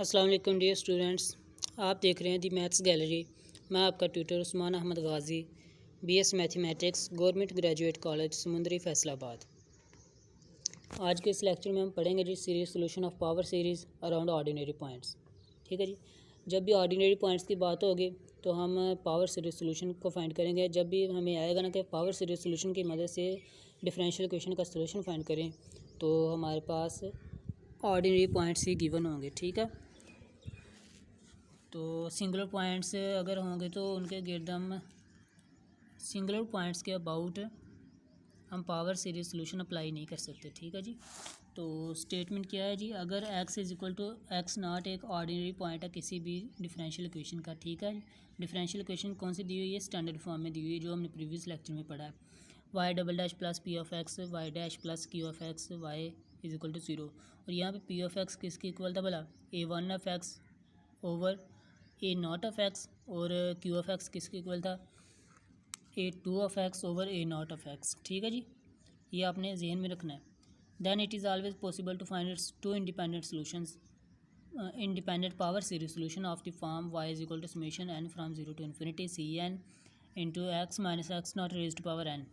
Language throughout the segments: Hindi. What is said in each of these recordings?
अस्सलाम वालेकुम डियर स्टूडेंट्स, आप देख रहे हैं दी मैथ्स गैलरी। मैं आपका tutor Usman Ahmed Ghazi, BS mathematics, government graduate college Samundri Faisalabad. आज के इस लेक्चर में हम पढ़ेंगे जी series solution of power series around ordinary points. ठीक है जी। जब भी ऑर्डिनरी पॉइंट्स की बात होगी तो हम पावर सीरीज सोल्यूशन को फाइंड करेंगे। जब भी हमें आएगा ना कि पावर सीरीज सोल्यूशन की मदद से डिफरेंशियल इक्वेशन का सोल्यूशन फाइंड करें तो हमारे पास ऑर्डिनरी पॉइंट्स ही गिवन होंगे। ठीक है। तो सिंगुलर पॉइंट्स अगर होंगे तो उनके गिर्द हम सिंगुलर पॉइंट्स के अबाउट हम पावर सीरीज सोल्यूशन अप्लाई नहीं कर सकते। ठीक है जी। तो स्टेटमेंट क्या है जी, अगर x is equal to x not एक ऑर्डिनरी पॉइंट है किसी भी डिफरेंशियल इक्वेशन का। ठीक है। डिफरेंशियल इक्वेशन कौन सी दी हुई है? स्टैंडर्ड फॉर्म में दी हुई है जो हमने प्रीवियस लेक्चर में पढ़ा है। Y double dash plus p of x y dash plus q of x y is equal to 0। और यहाँ पे पी ऑफ एक्स किसकी इक्वल था भला? A1 of x over A0 of x, और क्यू ऑफ एक्स किसके इक्वल था? A2 of x over A0 of x. ठीक है जी। ये आपने जहन में रखना है। Then it is always possible to find it's to independent solutions independent power series solution of the form y is equal to summation n from 0 to infinity Cn into x minus x not raised to power n।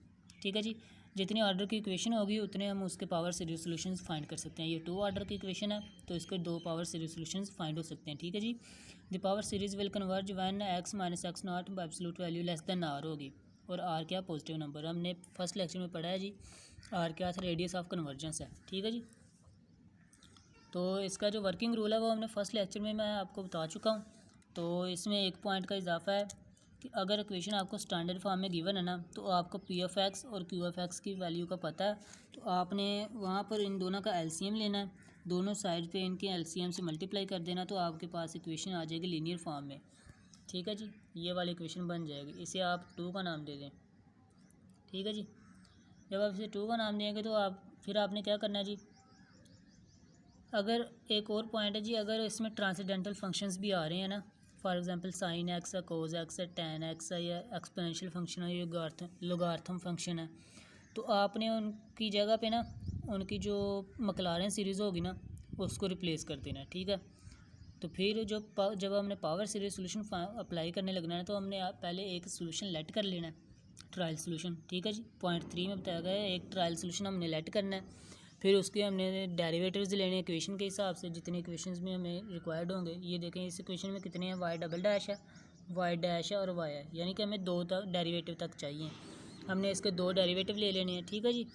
ठीक है जी। जितनी ऑर्डर की इक्वेशन होगी उतने हम उसके पावर सीरीज सोल्यूशंस फाइंड कर सकते हैं। ये 2 ऑर्डर की इक्वेशन है तो इसके 2 पावर सीरीज सोल्यूशंस फाइंड हो सकते हैं। ठीक है जी। The power series will converge when x minus x not absolute value less than r होगी। और आर क्या? Positive number. हमने फर्स्ट लेक्चर में पढ़ा है जी, आर क्या था? रेडियस ऑफ कन्वर्जेंस है। ठीक है जी। तो इसका जो वर्किंग रूल है वो हमने फर्स्ट लेक्चर में मैं आपको बता चुका हूँ। तो इसमें एक पॉइंट का इजाफा है कि अगर इक्वेशन आपको स्टैंडर्ड फॉर्म में गिवन है ना तो आपको पी ऑफ एक्स और क्यू ऑफ एक्स की वैल्यू का पता है, तो आपने वहाँ पर इन दोनों का एलसीएम लेना है। दोनों साइड पे इनके एलसीएम से मल्टीप्लाई कर देना तो आपके पास इक्वेशन आ जाएगी लीनियर फॉर्म में। ठीक है जी। ये वाली इक्वेशन बन जाएगी। इसे आप 2 का नाम दे दें। ठीक है जी। जब आप इसे 2 का नाम देंगे तो आप फिर आपने क्या करना है जी, अगर एक और पॉइंट है जी, अगर इसमें ट्रांसेंडेंटल फंक्शंस भी आ रहे हैं ना, फॉर एग्जांपल साइन एक्स है, कोज एक्स है, टैन एक्स है, या एक्सपोनेंशियल फंक्शन है, या लोगार्थम फंक्शन है, तो आपने उनकी जगह पे ना उनकी जो मकलारेन सीरीज़ होगी ना उसको रिप्लेस कर देना है। ठीक है। तो फिर जब हमने पावर सीरीज सोल्यूशन अप्लाई करने लगना है तो हमने पहले एक सोल्यूशन लेट कर लेना है, ट्रायल सोल्यूशन। ठीक है जी। पॉइंट 3 में बताया गया है एक ट्रायल सोल्यूशन हमने लेट करना है। फिर उसके हमने डेरिवेटिव्स लेने हैं इक्वेशन के हिसाब से जितने इक्वेशंस में हमें रिक्वायर्ड होंगे। ये देखें इस इक्वेशन में कितने हैं? वाई डबल डैश है, वाई डैश है और वाई है, यानी कि हमें 2 डेरिवेटिव तक चाहिए। हमने इसके 2 डेरिवेटिव ले लेने हैं। ठीक है जी।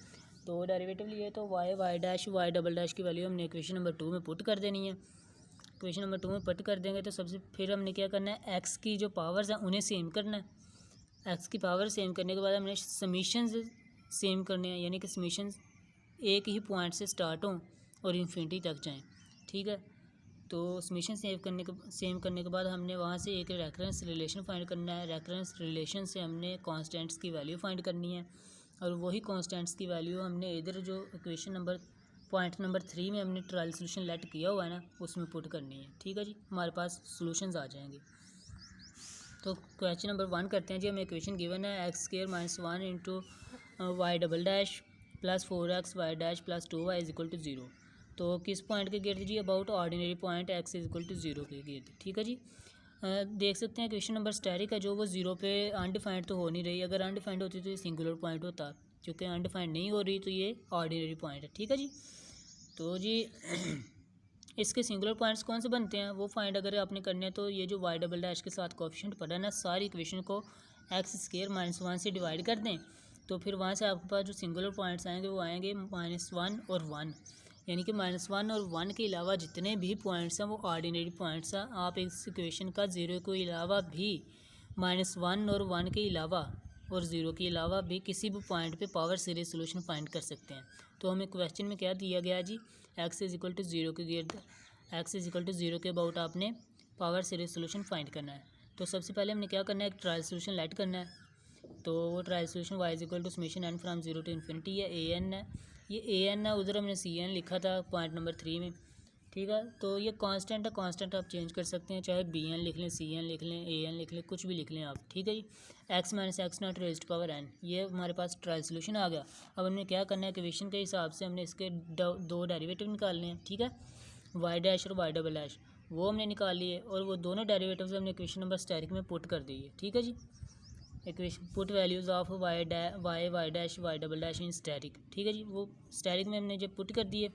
2 डेरिवेटिव लिए तो y dash y double dash की वैल्यू हमने इक्वेशन नंबर 2 में पुट कर देनी है। इक्वेशन नंबर 2 में पुट कर देंगे तो सबसे फिर हमने क्या करना है, एक्स की जो पावर्स हैं उन्हें सेम करना है। एक्स की पावर सेम करने के बाद हमने समीशन सेम करने हैं, यानी कि समीशन एक ही पॉइंट से स्टार्ट हों और इन्फिनिटी तक जाएं। ठीक है। तो समीशन सेम करने के बाद हमने वहाँ से एक रेफरेंस रिलेशन फाइंड करना है। रेफरेंस रिलेशन से हमने कांस्टेंट्स की वैल्यू फाइंड करनी है, और वही कांस्टेंट्स की वैल्यू हमने इधर जो इक्वेशन नंबर पॉइंट नंबर 3 में हमने ट्रायल सोल्यूशन लेट किया हुआ है ना उसमें पुट करनी है। ठीक है जी। हमारे पास सॉल्यूशंस आ जाएंगे। तो क्वेश्चन नंबर 1 करते हैं जी। हमें इक्वेशन गिवन है x square minus 1 into y double dash plus 4x y dash plus 2y is equal to 0। तो किस पॉइंट के गिर्द जी? About ordinary point x is equal to 0 के गिर्द। ठीक है जी। देख सकते हैं क्वेश्चन नंबर स्टैटिक है जो वो 0 पे अनडिफाइंड तो हो नहीं रही। अगर अनडिफाइंड होती तो ये सिंगुलर पॉइंट होता, क्योंकि अनडिफाइंड नहीं हो रही तो ये ऑर्डिनरी पॉइंट है। ठीक है जी। तो जी इसके सिंगुलर पॉइंट्स कौन से बनते हैं वो फाइंड अगर आपने करने हैं तो ये जो वाई डबल डैश के साथ कोएफिशिएंट पड़ा है ना, सारी इक्वेशन को एक्स स्क्वायर माइनस 1 से डिवाइड कर दें तो फिर वहाँ से आपके पास जो सिंगुलर पॉइंट्स आएंगे वो आएंगे -1 और 1, यानी कि -1 और 1 के अलावा जितने भी पॉइंट्स हैं वो ऑर्डिनरी पॉइंट्स हैं। आप इस इक्वेशन का 0 के अलावा भी -1 और 1 के अलावा और 0 के अलावा भी किसी भी पॉइंट पे पावर सीरीज सोल्यूशन फाइंड कर सकते हैं। तो हमें क्वेश्चन में क्या दिया गया जी, एक्स इज इक्वल टू 0 के गिर्द एक्स इज इक्वल टू 0 के अबाउट आपने पावर सीरीज सोल्यूशन फाइंड करना है। तो सबसे पहले हमने क्या करना है, एक ट्रायल सोल्यूशन लेट करना है। तो वो trial solution y is equal to summation n from 0 to infinity. ये ए एन है, ये ए एन है, उधर हमने सी एन लिखा था पॉइंट नंबर 3 में। ठीक है। तो ये कांस्टेंट है, कांस्टेंट आप चेंज कर सकते हैं, चाहे बी एन लिख लें, सी एन लिख लें, ए एन लिख लें, कुछ भी लिख लें आप। ठीक है जी। X minus x not raised to power n, ये हमारे पास ट्रायल सोल्यूशन आ गया। अब हमने क्या करना है, इक्वेशन के हिसाब से हमने इसके 2 डेरिवेटिव निकालने हैं। ठीक है। वाई डैश और वाई डबल डैश। वो हमने निकाल लिए और वो दोनों डेरिवेटिव्स हमने इक्वेशन नंबर स्टैटिक में पुट कर दी है। ठीक है जी, equation put values of y dash y double dash in static. ठीक है जी, वो स्टैटिक में हमने जब पुट कर दिए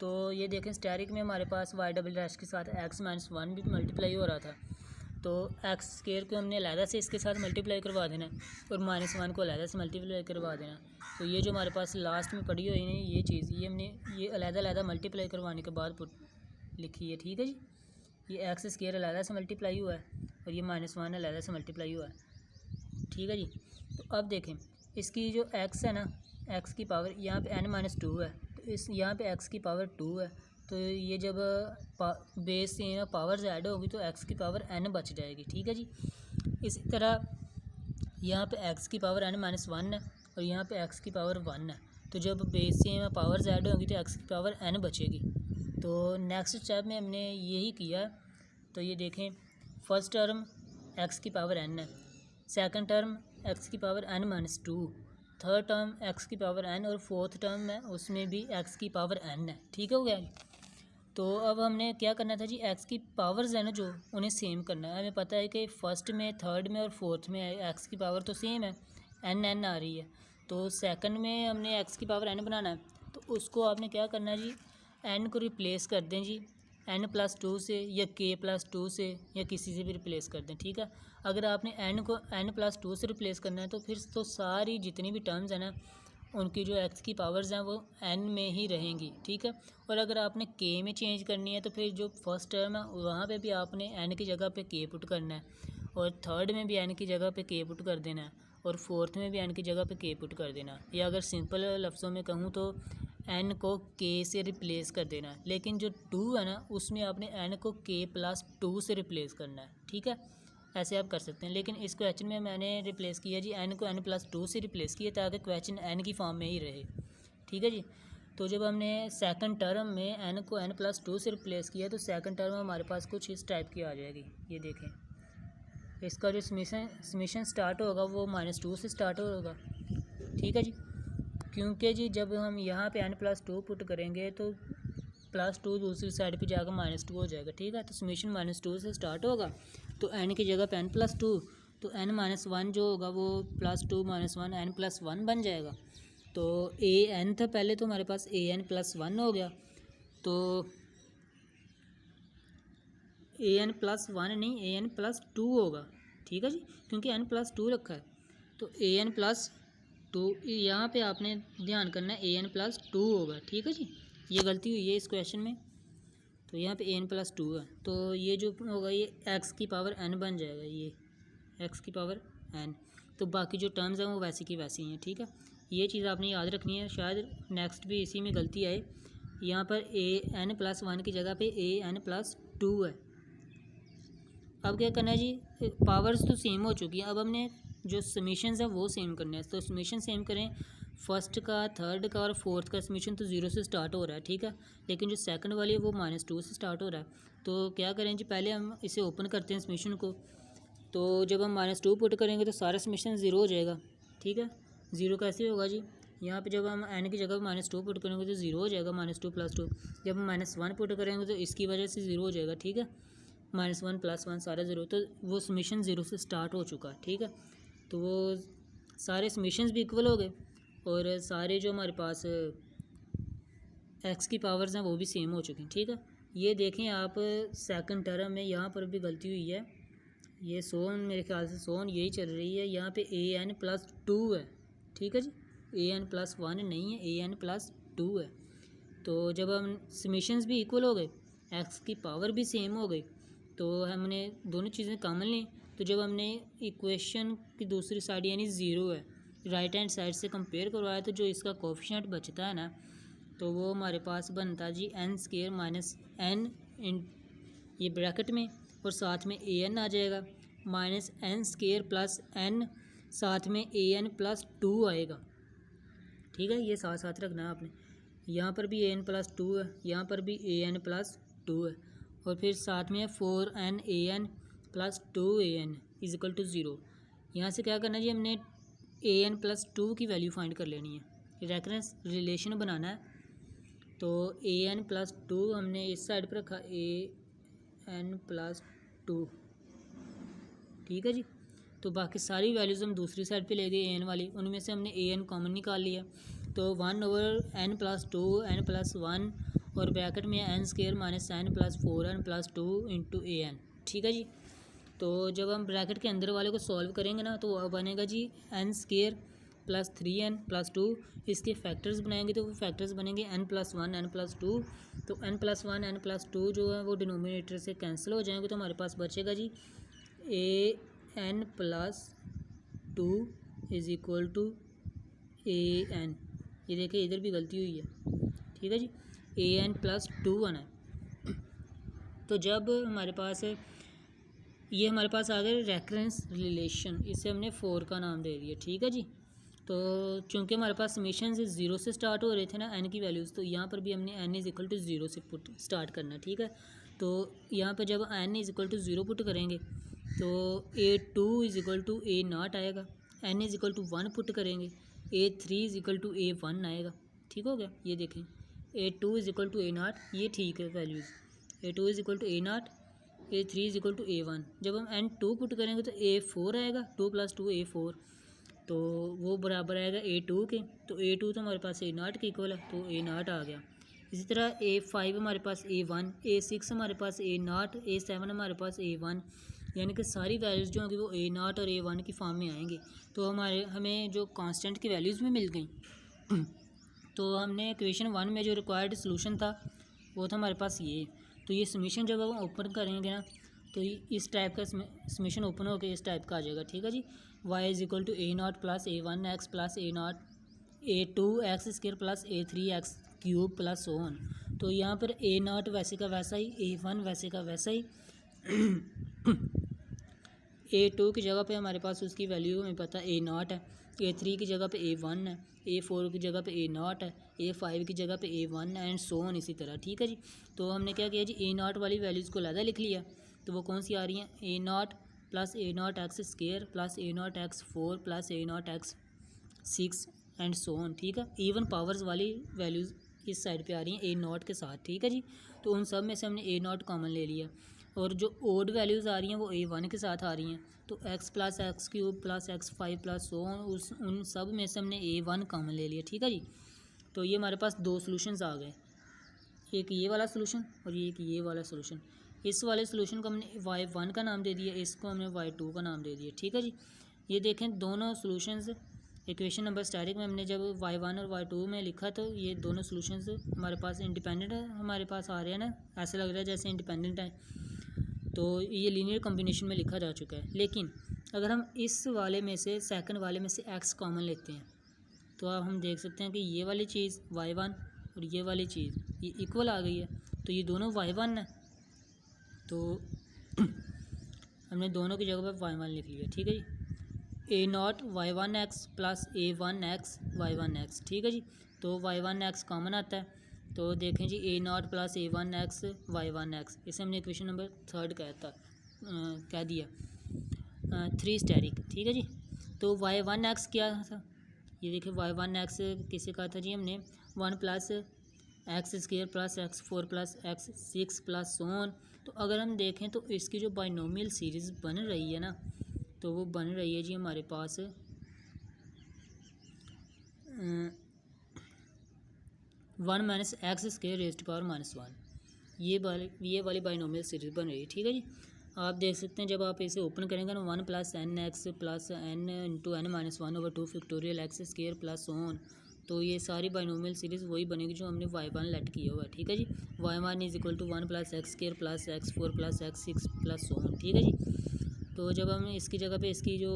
तो ये देखें स्टैटिक में हमारे पास वाई डबल डैश के साथ एक्स माइनस वन भी मल्टीप्लाई हो रहा था, तो एक्स स्केयर को हमने अलहदा से इसके साथ मल्टीप्लाई करवा देना और माइनस वन को अलहदा से मल्टीप्लाई करवा देना। तो ये जो हमारे पास लास्ट में पड़ी हुई है ये चीज़, ये हमने ये अलहदा मल्टीप्लाई करवाने के बाद पुट लिखी है। ठीक है जी, ये एक्स स्केयर अलहदा से मल्टीप्लाई हुआ है और ये माइनस वन अलहदा से मल्टीप्लाई हुआ है। ठीक है जी, तो अब देखें इसकी जो एक्स है ना, एक्स की पावर यहाँ पे n माइनस टू है, तो इस यहाँ पे एक्स की पावर टू है, तो ये जब बेस से पावर्स ऐड होगी तो एक्स की पावर n बच जाएगी। ठीक है जी, इसी तरह यहाँ पे एक्स की पावर n माइनस वन है और यहाँ पे एक्स की पावर वन है, तो जब बेस से पावर्स ऐड होगी तो एक्स की पावर n बचेगी। तो नेक्स्ट स्टेप में हमने यही किया। तो ये देखें फर्स्ट टर्म एक्स की पावर n है, सेकंड टर्म एक्स की power n minus to, third term x की पावर n और फोर्थ टर्म है उसमें भी एक्स की पावर n है। ठीक हो गया। तो अब हमने क्या करना था जी, एक्स की पावर्स है ना जो उन्हें सेम करना है। हमें पता है कि फ़र्स्ट में, थर्ड में और फोर्थ में एक्स की पावर तो सेम है, n आ रही है, तो सेकंड में हमने एक्स की पावर n बनाना है, तो उसको आपने क्या करना है जी, n को रिप्लेस कर दें जी n प्लस टू से या k प्लस टू से या किसी से भी रिप्लेस कर दें। ठीक है, अगर आपने n को n प्लस टू से रिप्लेस करना है तो फिर तो सारी जितनी भी टर्म्स हैं ना उनकी जो एक्स की पावर्स हैं वो n में ही रहेंगी। ठीक है, और अगर आपने k में चेंज करनी है तो फिर जो फर्स्ट टर्म है वहाँ पे भी आपने n की जगह पे k पुट करना है और थर्ड में भी n की जगह पे k पुट कर देना है और फोर्थ में भी n की जगह पे k पुट कर देना है, या अगर सिंपल लफ्ज़ों में कहूँ तो n को k से रिप्लेस कर देना है। लेकिन जो 2 है ना उसमें आपने n को k प्लस टू से रिप्लेस करना है। ठीक है, ऐसे आप कर सकते हैं, लेकिन इस क्वेश्चन में मैंने रिप्लेस किया जी n को n प्लस टू से रिप्लेस किया ताकि क्वेश्चन n की फॉर्म में ही रहे। ठीक है जी, तो जब हमने सेकंड टर्म में n को n प्लस टू से रिप्लेस किया तो सेकंड टर्म हमारे पास कुछ इस टाइप की आ जाएगी। ये देखें इसका जो समीशन स्टार्ट होगा वो माइनस टू से स्टार्ट होगा। ठीक है जी, क्योंकि जी जब हम यहाँ पे n प्लस टू पुट करेंगे तो प्लस टू दूसरी साइड पे जाकर माइनस टू हो जाएगा। ठीक है, तो समीशन माइनस टू से स्टार्ट होगा, तो n की जगह पे n प्लस टू, तो n माइनस वन जो होगा वो plus two minus one n plus one बन जाएगा। तो a n था पहले, तो हमारे पास a n प्लस वन हो गया, तो a n प्लस वन नहीं a n प्लस टू होगा। ठीक है जी, क्योंकि n प्लस टू रखा है, तो a n प्लस टू यहाँ पे आपने ध्यान करना है a n प्लस टू होगा। ठीक है जी, ये गलती हुई है इस क्वेश्चन में, तो यहाँ पे a n प्लस टू है, तो ये जो होगा ये x की पावर n बन जाएगा, ये x की पावर n, तो बाकी जो टर्म्स हैं वो वैसी की वैसी हैं। ठीक है, ये चीज़ आपने याद रखनी है, शायद नेक्स्ट भी इसी में गलती आए। यहाँ पर a n प्लस वन की जगह पे a n प्लस टू है। अब क्या करना है जी, पावर्स तो सेम हो चुकी हैं, अब हमने जो समीशंस है वो सेम करना है। तो समीशन सेम करें, फर्स्ट का, थर्ड का और फोर्थ का समीशन तो ज़ीरो से स्टार्ट हो रहा है। ठीक है, लेकिन जो सेकंड वाली है वो माइनस टू से स्टार्ट हो रहा है। तो क्या करें जी, पहले हम इसे ओपन करते हैं समीशन को, तो जब हम माइनस टू पुट करेंगे तो सारा समीशन ज़ीरो हो जाएगा। ठीक है, ज़ीरो कैसे होगा जी, यहाँ पे जब हम n की जगह माइनस टू पुट करेंगे तो ज़ीरो हो जाएगा, माइनस टू प्लस टू। जब हम माइनस वन पुट करेंगे तो इसकी वजह से ज़ीरो हो जाएगा। ठीक है, माइनस वन प्लस वन सारा ज़ीरो, तो वो समीशन ज़ीरो से स्टार्ट हो चुका है। ठीक है, तो वो सारे समीशंस भी इक्वल हो गए और सारे जो हमारे पास एक्स की पावर्स हैं वो भी सेम हो चुकी हैं। ठीक है, ये देखें आप सेकंड टर्म में यहाँ पर भी गलती हुई है, ये सोन मेरे ख्याल से सोन यही चल रही है, यहाँ पे ए एन प्लस टू है। ठीक है जी, ए एन प्लस वन नहीं है, ए एन प्लस टू है। तो जब हम समीशंस भी इक्वल हो गए, एक्स की पावर भी सेम हो गई, तो हमने दोनों चीज़ें कॉमन ली। तो जब हमने इक्वेशन की दूसरी साइड यानी ज़ीरो है राइट हैंड साइड से कंपेयर करवाया, तो जो इसका कोफिशिएंट बचता है ना, तो वो हमारे पास बनता G N square minus N इन ये ब्रैकेट में और साथ में ए एन आ जाएगा, minus N square plus N साथ में ए एन प्लस टू आएगा। ठीक है, ये साथ साथ रखना है आपने, यहाँ पर भी ए एन प्लस टू है, यहाँ पर भी ए एन प्लस टू है, और फिर साथ में four N A N plus two A N is equal to zero. यहाँ से क्या करना है जी, हमने ए एन प्लस टू की वैल्यू फाइंड कर लेनी है, रेफरेंस रिलेशन बनाना है। तो ए एन प्लस टू हमने इस साइड पर रखा, ए n+2, ठीक है जी। तो बाकी सारी वैल्यूज़ हम दूसरी साइड पे ले गए एन वाली, उनमें से हमने एन कॉमन निकाल लिया, तो 1/n+2 n+1 और ब्रैकेट में n² - n+4 n+2 into an, ठीक है जी। तो जब हम ब्रैकेट के अंदर वाले को सॉल्व करेंगे ना तो वह बनेगा जी n² + 3n + 2, इसके फैक्टर्स बनाएंगे तो वो फैक्टर्स बनेंगे n+1 n+2, तो n+1 n+2 जो है वो डिनोमिनेटर से कैंसिल हो जाएंगे, तो हमारे पास बचेगा जी an+2 = an। ये देखिए इधर भी गलती हुई है, ठीक है जी, an+2 आना है। तो जब हमारे पास ये हमारे पास आ गया रेफरेंस रिलेशन, इसे हमने 4 का नाम दे दिया, ठीक है जी। तो चूंकि हमारे पास समीशन से 0 से स्टार्ट हो रहे थे ना n की वैल्यूज़, तो यहाँ पर भी हमने n = 0 से पुट स्टार्ट करना, ठीक है। तो यहाँ पर जब n = 0 पुट करेंगे तो a2 = a0 आएगा, n = 1 पुट करेंगे a3 = a1 आएगा, ठीक हो गया। ये देखें a2 = a0, ये ठीक है values, a2 = a0, a3 = a1। जब हम n2 पुट करेंगे तो a4 आएगा, 2 + 2 a4, तो वो बराबर आएगा a2 के, तो a2 तो हमारे पास a0 के इक्वल है, तो a0 आ गया। इसी तरह a5 हमारे पास a1, a6 हमारे पास a0, a7 हमारे पास a1, यानी कि सारी वैल्यूज़ जो होंगी वो a0 और a1 की फॉर्म में आएंगी। तो हमें जो कांस्टेंट की वैल्यूज़ भी मिल गई। तो हमने इक्वेशन 1 में जो रिक्वायर्ड सोल्यूशन था वो था हमारे पास ये। तो ये समीशन जब हम ओपन करेंगे ना तो इस टाइप का समीशन ओपन होकर इस टाइप का आ जाएगा, ठीक है जी। y = a0 + a1x + a0 a2x² + a3x³ + so on। तो यहाँ पर a0 वैसे का वैसा ही, a1 वैसे का वैसा ही, a2 की जगह पे हमारे पास उसकी वैल्यू हमें पता a0 है, a3 की जगह पे a1 है, a4 की जगह पे a0 है, a5 की जगह पे a1 है, एंड सो ऑन इसी तरह, ठीक है जी। तो हमने क्या किया जी a0 वाली वैल्यूज़ को अलग लिख लिया, तो वो कौन सी आ रही हैं, a0 + a0x² + a0x4 + a0x6 and so on, ठीक है। इवन पावर्स वाली वैल्यूज़ इस साइड पे आ रही हैं a0 के साथ, ठीक है जी। तो उन सब में से हमने a0 कॉमन ले लिया, और जो ओड वैल्यूज़ आ रही हैं वो a1 के साथ आ रही हैं, तो x + x³ + x5 + so on, उन सब में से हमने a1 कॉमन ले लिया, ठीक है जी। तो ये हमारे पास दो सॉल्यूशंस आ गए, एक ये वाला सॉल्यूशन और एक ये वाला सॉल्यूशन। इस वाले सॉल्यूशन को हमने y1 का नाम दे दिया, इसको हमने y2 का नाम दे दिया, ठीक है जी। ये देखें दोनों सॉल्यूशंस इक्वेशन नंबर स्टैटिक में हमने जब y1 और y2 में लिखा तो ये दोनों सॉल्यूशंस हमारे पास इंडिपेंडेंट है, हमारे पास आ रहे हैं ना, ऐसा लग रहा है जैसे इंडिपेंडेंट है, तो ये लीनियर कॉम्बिनेशन में लिखा जा चुका है। लेकिन अगर हम इस वाले में से सेकंड वाले में से x कॉमन लेते हैं तो अब हम देख सकते हैं कि ये वाली चीज़ y1 और ये वाली चीज़ ये इक्वल आ गई है, तो ये दोनों y1 है, तो हमने दोनों की जगह पर y1 लिख लिया, ठीक है जी। a0 y1x + a1x y1x, ठीक है जी। तो y1x कॉमन आता है, तो देखें जी a0 + a1x y1x, इसे हमने इक्वेशन नंबर 3 कह दिया 3 स्टैटिक, ठीक है जी। तो y1x क्या था, ये देखिए y1x किसे कहा था जी हमने 1 + x² + x4 + x6 + so on। तो अगर हम देखें तो इसकी जो बाइनोमियल सीरीज़ बन रही है ना, तो वो बन रही है जी हमारे पास 1 - x² ⁻⁻1, ये वाली बाइनोमियल सीरीज़ बन रही है, ठीक है जी। आप देख सकते हैं जब आप इसे ओपन करेंगे ना 1 + nx + n × n-1/2 factorial x² + so on, तो ये सारी बाइनोमियल सीरीज़ वही बनेगी जो हमने y1 लेट किया हुआ है, ठीक है जी। y1 = 1 + x² + x4 + x6 + so on, ठीक है जी। तो जब हम इसकी जगह पे इसकी जो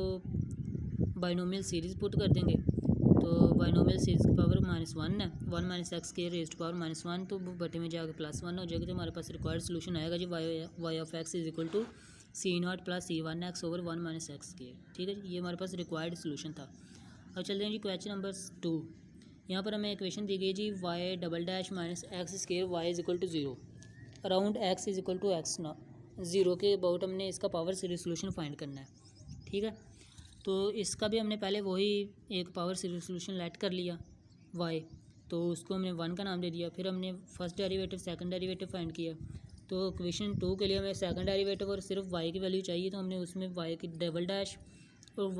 बाइनोमियल सीरीज़ पुट कर देंगे तो बाइनोमियल सीरीज़ की पावर -1 है, 1 - x² ⁻⁻1, तो वो बटे में जाकर +1 हो जाएगी, तो हमारे पास रिक्वायर्ड सोल्यूशन आएगा जी y of x = c0 + c1x / 1 - x², ठीक है जी। ये हमारे पास रिक्वायर्ड सोल्यूशन था। अब चलते हैं जी क्वेश्चन नंबर 2। यहाँ पर हमें इक्वेशन दी गई जी y - x² y = 0 around x = x0 के अबाउट हमने इसका पावर सीरीज सोल्यूशन फाइंड करना है, ठीक है। तो इसका भी हमने पहले वही एक पावर सीरीज सोल्यूशन लेट कर लिया y, तो उसको हमने 1 का नाम दे दिया, फिर हमने first derivative second derivative find किया, तो इक्वेशन 2 के लिए हमें सेकंड डेरिवेटिव और सिर्फ y की वैल्यू चाहिए, तो हमने उसमें y की डबल डैश और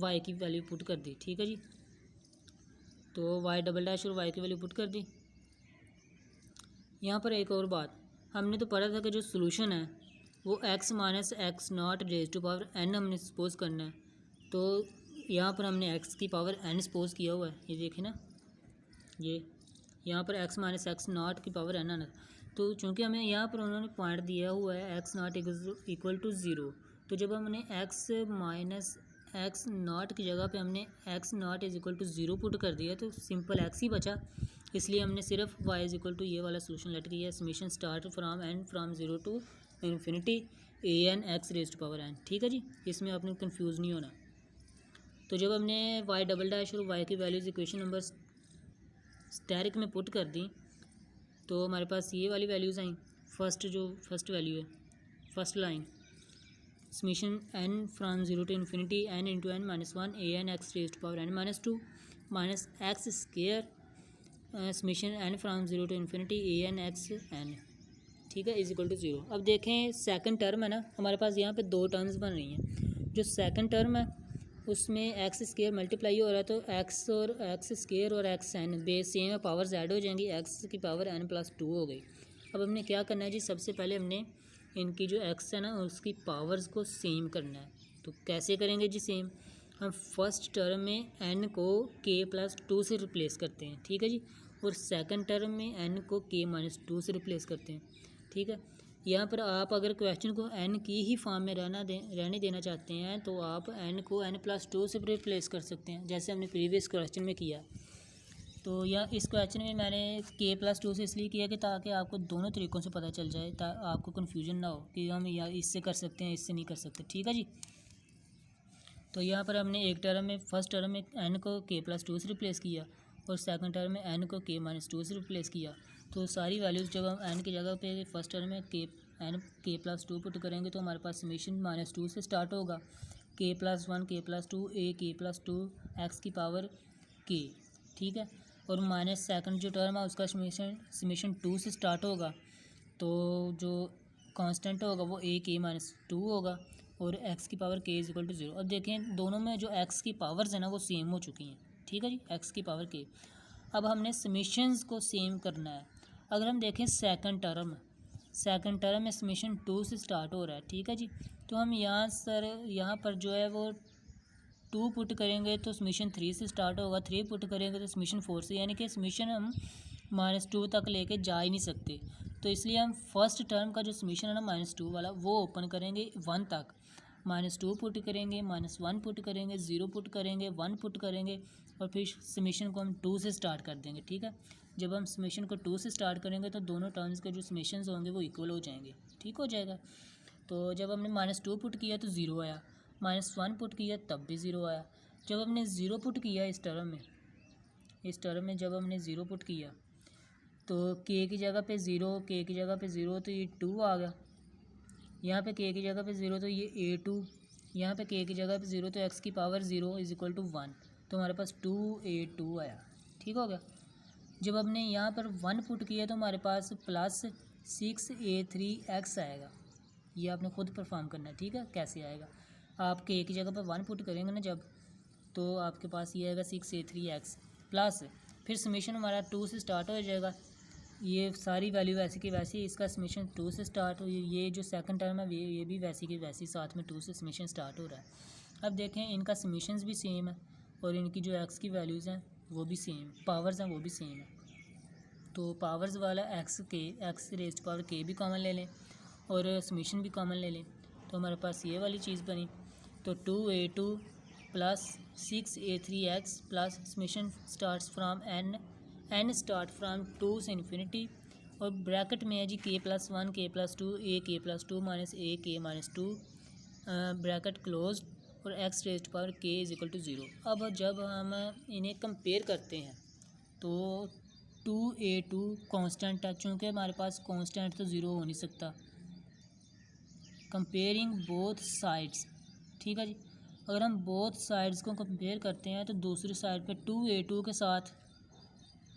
y की वैल्यू पुट कर दी। ठीक है जी, तो y डबल डैश और y की वैल्यू पुट कर दी। यहाँ पर एक और बात, हमने तो पढ़ा था कि जो सोल्यूशन है वो x minus x not raise to power n हमने सपोज करना है। तो यहाँ पर हमने x की पावर n सपोज किया हुआ है, ये देखें ना, ये यहाँ पर x माइनस एक्स नॉट की पावर n आना। तो चूँकि हमें यहाँ पर उन्होंने पॉइंट दिया हुआ है x not equal to zero, तो जब हमने x माइनस एक्स नॉट की जगह पे हमने x not is equal to zero put कर दिया, तो सिंपल x ही बचा। इसलिए हमने सिर्फ y इज इक्वल टू ये वाला सोल्यूशन लेट किया, summation start from n from zero to infinity an x raise to power n। ठीक है जी, इसमें आपने कंफ्यूज नहीं होना। तो जब हमने y डबल डैश और y की वैल्यूज़ इक्वेशन नंबर स्टैरिक में पुट कर दी, तो हमारे पास ये वाली वैल्यूज़ आई। फर्स्ट वैल्यू है, first line, summation n from zero to infinity n into n minus one A N X raise to power n minus two minus X square summation n from zero to infinity A N X n। ठीक है, इज इक्वल टू ज़ीरो। अब देखें सेकंड टर्म है ना, हमारे पास यहाँ पे दो टर्म्स बन रही हैं। जो सेकंड टर्म है उसमें एक्स स्केयर मल्टीप्लाई हो रहा है, तो एक्स और एक्स स्केयर और एक्स एन बेस सेम है, पावर्स ऐड हो जाएंगी, एक्स की पावर n प्लस टू हो गई। अब हमने क्या करना है जी, सबसे पहले हमने इनकी जो एक्स है ना उसकी पावर्स को सेम करना है। तो कैसे करेंगे जी सेम, हम फर्स्ट टर्म में n को k प्लस टू से रिप्लेस करते हैं। ठीक है जी, और सेकंड टर्म में n को k माइनस टू से रिप्लेस करते हैं। ठीक है, यहाँ पर आप अगर क्वेश्चन को n की ही फॉर्म में रहने देना चाहते हैं तो आप n को n प्लस टू से रिप्लेस कर सकते हैं, जैसे हमने प्रीवियस क्वेश्चन में किया। तो यह इस क्वेश्चन में मैंने k प्लस टू से इसलिए किया कि ताकि आपको दोनों तरीक़ों से पता चल जाए, आपको कन्फ्यूजन ना हो कि हम या इससे कर सकते हैं इससे नहीं कर सकते। ठीक है जी, तो यहाँ पर हमने एक टर्म में फर्स्ट टर्म में n को k प्लस टू से रिप्लेस किया और सेकंड टर्म में n को k माइनस टू से रिप्लेस किया। तो सारी वैल्यूज़ जब हम n की जगह पे फर्स्ट टर्म में k प्लस टू पुट करेंगे तो हमारे पास समीशन माइनस टू से स्टार्ट होगा, k plus one k plus two a k plus to x की पावर k। ठीक है, और माइनस सेकंड जो टर्म है उसका समीशन टू से स्टार्ट होगा, तो जो कांस्टेंट होगा वो a k माइनस टू होगा और x की power k is equal to zero. अब देखें दोनों में जो x की पावर्स है ना वो सेम हो चुकी हैं। ठीक है जी, x की पावर k। अब हमने समीशंस को सेम करना है। अगर हम देखें सेकंड टर्म में समीशन टू से स्टार्ट हो रहा है। ठीक है जी, तो हम यहाँ पर जो है वो टू पुट करेंगे तो समीशन थ्री से स्टार्ट होगा, थ्री पुट करेंगे तो समीशन फोर से, यानी कि समीशन हम माइनस टू तक लेके जा ही नहीं सकते। तो इसलिए हम फर्स्ट टर्म का जो समीशन है ना माइनस टू वाला वो ओपन करेंगे वन तक, माइनस टू पुट करेंगे, माइनस वन पुट करेंगे, ज़ीरो पुट करेंगे, वन पुट करेंगे और फिर समीशन को हम टू से स्टार्ट कर देंगे। ठीक है, जब हम समीशन को टू से स्टार्ट करेंगे तो दोनों टर्म्स के जो समीशंस होंगे वो इक्वल हो जाएंगे। ठीक हो जाएगा। तो जब हमने माइनस टू पुट किया तो ज़ीरो आया, माइनस वन पुट किया तब भी ज़ीरो आया। जब हमने ज़ीरो पुट किया इस टर्म में जब हमने ज़ीरो पुट किया तो k की जगह पे ज़ीरो, k की जगह पे ज़ीरो तो ये टू आ गया, यहाँ पे k की जगह पे ज़ीरो तो ये a2, यहाँ पे k की जगह पे ज़ीरो तो x की power zero is equal to one, तो हमारे पास 2a2 आया। ठीक हो गया। जब हमने यहाँ पर वन पुट किया तो हमारे पास प्लस 6a3x आएगा। ये आपने खुद परफॉर्म करना है। ठीक है, कैसे आएगा, आप k की जगह पर वन पुट करेंगे ना जब, तो आपके पास ये आएगा 6a3x प्लस फिर समीशन हमारा टू से स्टार्ट हो जाएगा। ये सारी वैल्यू वैसी की वैसी, इसका समीशन टू से स्टार्ट हो, ये जो सेकंड टर्म है ये भी वैसी की वैसी साथ में टू से समीशन स्टार्ट हो रहा है। अब देखें इनका समीशंस भी सेम है और इनकी जो एक्स की वैल्यूज़ हैं वो भी सेम, पावर्स हैं वो भी सेम है। तो पावर्स वाला एक्स रेज़ पावर के भी कॉमन ले लें और समीशन भी कॉमन ले लें, तो हमारे पास ये वाली चीज़ बनी। तो 2a2 plus 6a3x plus summation starts from n start from two से इन्फिनिटी और ब्रैकेट में है जी k plus one k plus two a k plus two minus a k minus two bracket close और x raise power k is equal to zero. अब जब हम इन्हें कंपेयर करते हैं तो 2a2 कांस्टेंट है, चूँकि हमारे पास कांस्टेंट तो ज़ीरो हो नहीं सकता। कंपेयरिंग बोथ साइड्स, ठीक है जी, अगर हम बोथ साइड्स को कंपेयर करते हैं तो दूसरी साइड पे 2a2 के साथ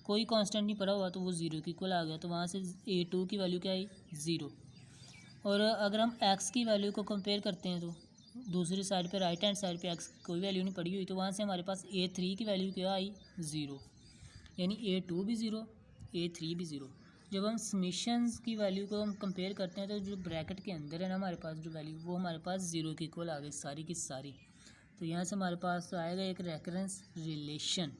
कोई कांस्टेंट नहीं पड़ा हुआ तो वो ज़ीरो की इक्वल आ गया, तो वहाँ से a2 की वैल्यू क्या आई, ज़ीरो। और अगर हम एक्स की वैल्यू को कंपेयर करते हैं तो दूसरी साइड पे राइट हैंड साइड पे एक्स कोई वैल्यू नहीं पड़ी हुई, तो वहाँ से हमारे पास A3 की वैल्यू क्या आई 0, यानी A2 भी 0 A3 भी 0। जब हम समीशंस की वैल्यू को हम कंपेयर करते हैं तो जो ब्रैकेट के अंदर है ना हमारे पास जो वैल्यू वो हमारे पास 0 के इक्वल आ गई सारी की सारी। तो यहाँ से हमारे पास आएगा एक रेफरेंस रिलेशन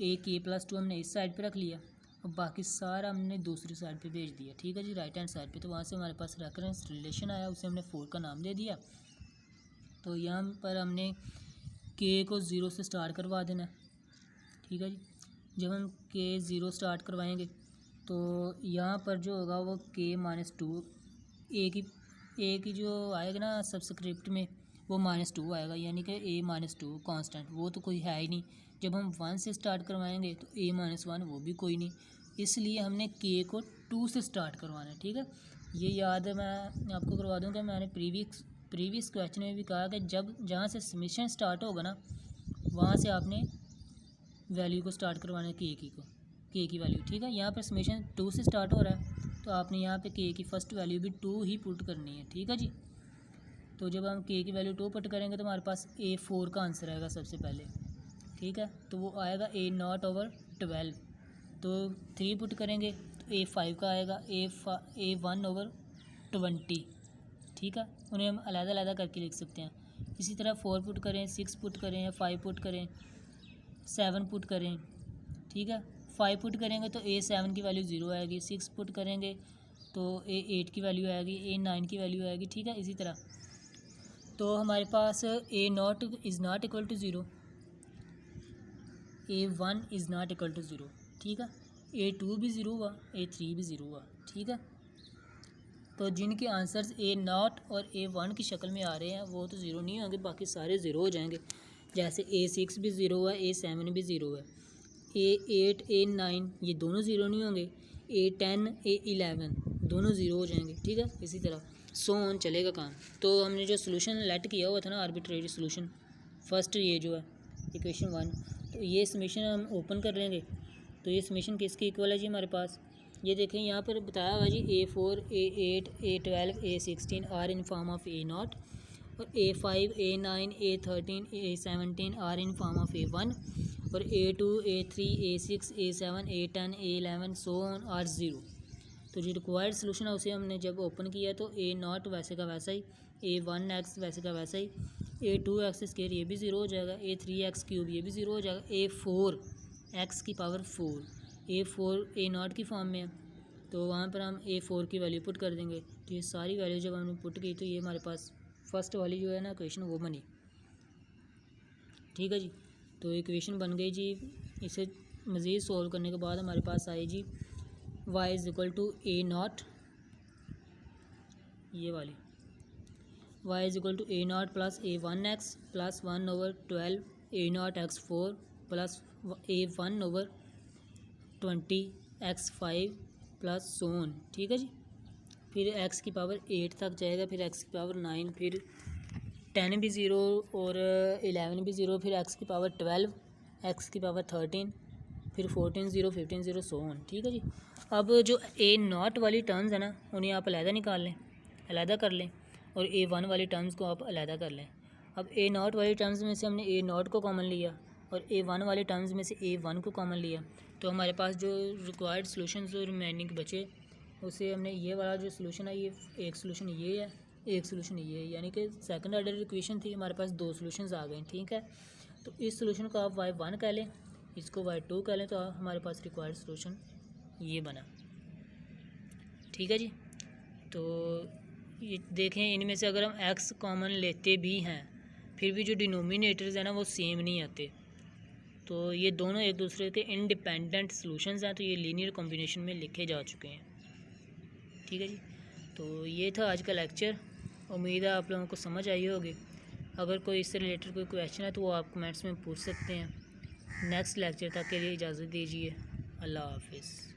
AK+2 हमने इस साइड पे रख लिया और बाकी सारा हमने दूसरी साइड पे भेज दिया, ठीक है जी, राइट हैंड साइड पे। तो वहाँ से हमारे पास रेफरेंस रिलेशन आया, उसे हमने 4 का नाम दे दिया। तो यहाँ पर हमने K को 0 से स्टार्ट करवा देना, ठीक है जी। जब हम K 0 स्टार्ट करवाएंगे तो यहाँ पर जो होगा वो K-2 ए की जो आएगा ना सब्सक्रिप्ट में वो -2 आएगा, यानी कि A-2 कांस्टेंट, वो तो कोई है ही नहीं। जब हम 1 से स्टार्ट करवाएंगे तो A-1 वो भी कोई नहीं, इसलिए हमने K को 2 से स्टार्ट करवाना है, ठीक है। ये याद है, मैं आपको करवा दूँ कि मैंने प्रीवियस क्वेश्चन में भी कहा कि जब जहाँ से समीशन स्टार्ट होगा ना वहाँ से आपने वैल्यू को स्टार्ट करवाना है K की वैल्यू, ठीक है। यहाँ पर समीशन 2 से स्टार्ट हो रहा है तो आपने यहाँ पे K की फ़र्स्ट वैल्यू भी 2 ही पुट करनी है, ठीक है जी। तो जब हम K की वैल्यू 2 पुट करेंगे तो हमारे पास A4 का आंसर आएगा सबसे पहले, ठीक है। तो वो आएगा A0/12। तो 3 पुट करेंगे तो A5 का आएगा A1/20, ठीक है। उन्हें हम अलग-अलग करके लिख सकते हैं। इसी तरह 4 पुट करें, 6 पुट करें या 5 पुट करें, 7 पुट करें, ठीक है। 5 पुट करेंगे तो A7 की वैल्यू 0 आएगी, 6 पुट करेंगे तो A8 की वैल्यू आएगी, A9 की वैल्यू आएगी, ठीक है। इसी तरह तो हमारे पास A0 is not equal to 0, A1 is not equal to 0, ठीक है। A2 भी 0 हुआ, A3 भी 0 हुआ, ठीक है। तो जिनके आंसर्स A0 और A1 की शक्ल में आ रहे हैं वो तो 0 नहीं होंगे, बाकी सारे 0 हो जाएंगे। जैसे A6 भी 0 हुआ, A7 भी 0 है, A8 A9 ये दोनों 0 नहीं होंगे, A10 A11 दोनों 0 हो जाएंगे, ठीक है। इसी तरह सो ऑन चलेगा काम। तो हमने जो सोल्यूशन लेट किया हुआ था ना आर्बिट्रेरी सोल्यूशन, फर्स्ट ये जो है इक्वेशन 1, तो ये समीशन हम ओपन कर लेंगे। तो ये समीशन किसके इक्वल है जी हमारे पास, ये देखें यहाँ पर बताया हुआ जी A4 A8 A12 A16 are in form of A0 और A5 A9 A13 A17 are in form of A1 और A2 A3 A6 A7 A10 A11 so on are 0। तो जो रिक्वायर्ड सोल्यूशन है उसे हमने जब ओपन किया तो A0 वैसे का वैसा ही, A1x वैसे का वैसा ही, A2x² ये भी 0 हो जाएगा, A3x³ ये भी 0 हो जाएगा, A4x⁴ A4 A0 की फॉर्म में है तो वहाँ पर हम A4 की वैल्यू पुट कर देंगे। तो ये सारी वैल्यू जब हमने पुट की तो ये हमारे पास फर्स्ट वाली जो है ना इक्वेशन वो बनी, ठीक है जी। तो इक्वेशन बन गई जी। इसे मज़ीद सोल्व करने के बाद हमारे पास आई जी y is equal to A0, ये वाली y is equal to A0 plus A1x plus 1/12 A0x4 plus A1/20x5 plus so on, ठीक है जी। फिर x की पावर 8 तक जाएगा, फिर x की पावर 9, फिर 10 भी 0 और 11 भी 0, फिर x की पावर 12, x की पावर 13, फिर 14 0 15 0 सो ऑन, ठीक है जी। अब जो A0 वाली टर्म्स है ना उन्हें आप अलहदा निकाल लें, अलहदा कर लें, और A1 वाली टर्म्स को आप अलहदा कर लें। अब A0 वाली टर्म्स में से हमने A0 को कॉमन लिया और A1 वाले टर्म्स में से A1 को कॉमन लिया, तो हमारे पास जो रिक्वायर्ड सोल्यूशन जो रिमेनिंग बचे उसे हमने ये वाला जो सोल्यूशन है, ये एक सोल्यूशन ये है, एक सोल्यूशन ये है, यानी कि सेकंड ऑर्डर इक्वेशन थी हमारे पास 2 सोल्यूशंस आ गए, ठीक है। तो इस सोल्यूशन को आप y1 कह लें, इसको y2 कह लें, तो हमारे पास रिक्वायर्ड सोल्यूशन ये बना, ठीक है जी। तो ये देखें इनमें से अगर हम x कॉमन लेते भी हैं फिर भी जो डिनोमिनेटर्स हैं ना वो सेम नहीं आते, तो ये दोनों एक दूसरे के इंडिपेंडेंट सॉल्यूशंस हैं, तो ये लीनियर कॉम्बिनेशन में लिखे जा चुके हैं, ठीक है जी। तो ये था आज का लेक्चर, उम्मीद है आप लोगों को समझ आई होगी। अगर कोई इससे रिलेटेड कोई क्वेश्चन है तो वो आप कमेंट्स में पूछ सकते हैं। नेक्स्ट लेक्चर तक के लिए इजाज़त दीजिए, अल्लाह हाफिज़।